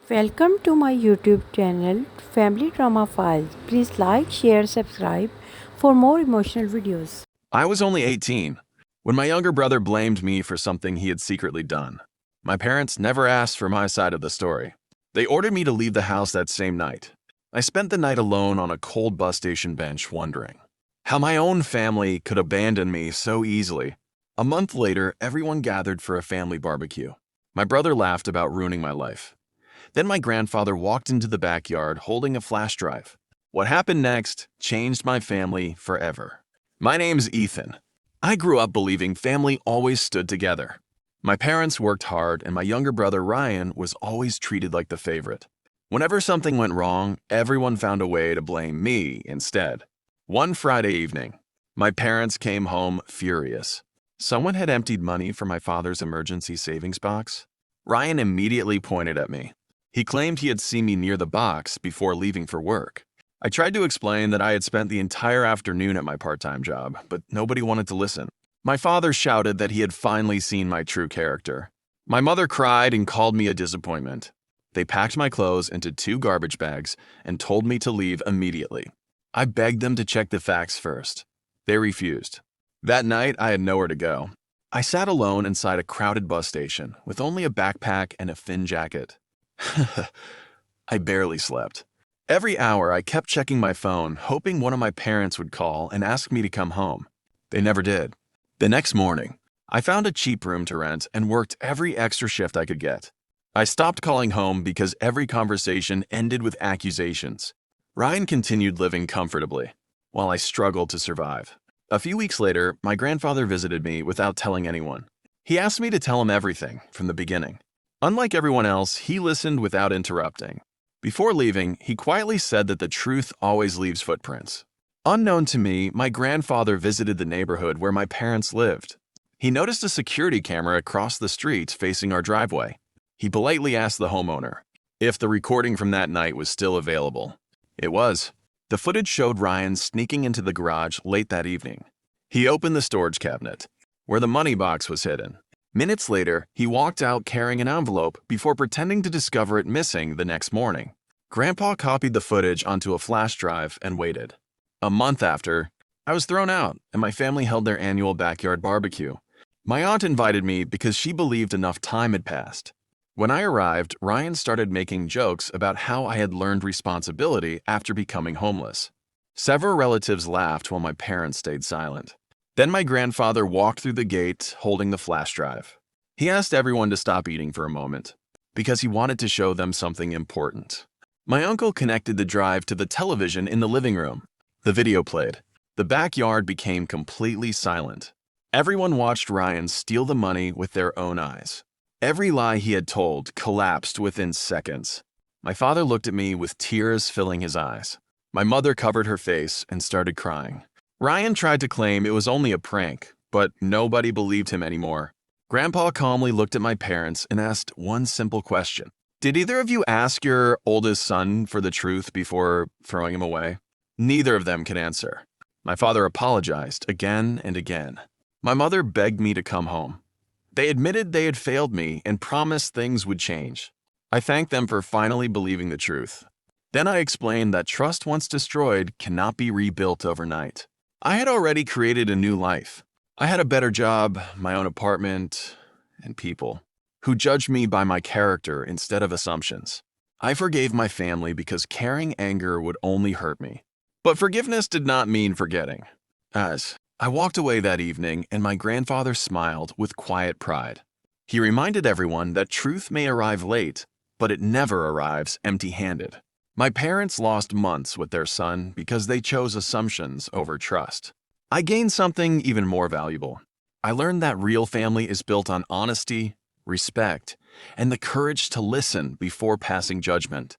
Welcome to my YouTube channel Family Drama Files. Please like, share, subscribe for more emotional videos. I was only 18 when my younger brother blamed me for something he had secretly done. My parents never asked for my side of the story. They ordered me to leave the house that same night. I spent the night alone on a cold bus station bench wondering how my own family could abandon me so easily. A month later, everyone gathered for a family barbecue. My brother laughed about ruining my life. Then my grandfather walked into the backyard holding a flash drive. What happened next changed my family forever. My name's Ethan. I grew up believing family always stood together. My parents worked hard, and my younger brother Ryan was always treated like the favorite. Whenever something went wrong, everyone found a way to blame me instead. One Friday evening, my parents came home furious. Someone had emptied money from my father's emergency savings box. Ryan immediately pointed at me. He claimed he had seen me near the box before leaving for work. I tried to explain that I had spent the entire afternoon at my part-time job, but nobody wanted to listen. My father shouted that he had finally seen my true character. My mother cried and called me a disappointment. They packed my clothes into 2 garbage bags and told me to leave immediately. I begged them to check the facts first. They refused. That night, I had nowhere to go. I sat alone inside a crowded bus station with only a backpack and a thin jacket. I barely slept. Every hour, I kept checking my phone, hoping one of my parents would call and ask me to come home. They never did. The next morning, I found a cheap room to rent and worked every extra shift I could get. I stopped calling home because every conversation ended with accusations. Ryan continued living comfortably, while I struggled to survive. A few weeks later, my grandfather visited me without telling anyone. He asked me to tell him everything from the beginning. Unlike everyone else, he listened without interrupting. Before leaving, he quietly said that the truth always leaves footprints. Unknown to me, my grandfather visited the neighborhood where my parents lived. He noticed a security camera across the street facing our driveway. He politely asked the homeowner if the recording from that night was still available. It was. The footage showed Ryan sneaking into the garage late that evening. He opened the storage cabinet, where the money box was hidden. Minutes later, he walked out carrying an envelope before pretending to discover it missing the next morning. Grandpa copied the footage onto a flash drive and waited. A month after, I was thrown out and my family held their annual backyard barbecue. My aunt invited me because she believed enough time had passed. When I arrived, Ryan started making jokes about how I had learned responsibility after becoming homeless. Several relatives laughed while my parents stayed silent. Then my grandfather walked through the gate holding the flash drive. He asked everyone to stop eating for a moment because he wanted to show them something important. My uncle connected the drive to the television in the living room. The video played. The backyard became completely silent. Everyone watched Ryan steal the money with their own eyes. Every lie he had told collapsed within seconds. My father looked at me with tears filling his eyes. My mother covered her face and started crying. Ryan tried to claim it was only a prank, but nobody believed him anymore. Grandpa calmly looked at my parents and asked one simple question. Did either of you ask your oldest son for the truth before throwing him away? Neither of them could answer. My father apologized again and again. My mother begged me to come home. They admitted they had failed me and promised things would change. I thanked them for finally believing the truth. Then I explained that trust once destroyed cannot be rebuilt overnight. I had already created a new life. I had a better job, my own apartment, and people who judged me by my character instead of assumptions. I forgave my family because carrying anger would only hurt me. But forgiveness did not mean forgetting. As I walked away that evening, and my grandfather smiled with quiet pride. He reminded everyone that truth may arrive late, but it never arrives empty-handed. My parents lost months with their son because they chose assumptions over trust. I gained something even more valuable. I learned that real family is built on honesty, respect, and the courage to listen before passing judgment.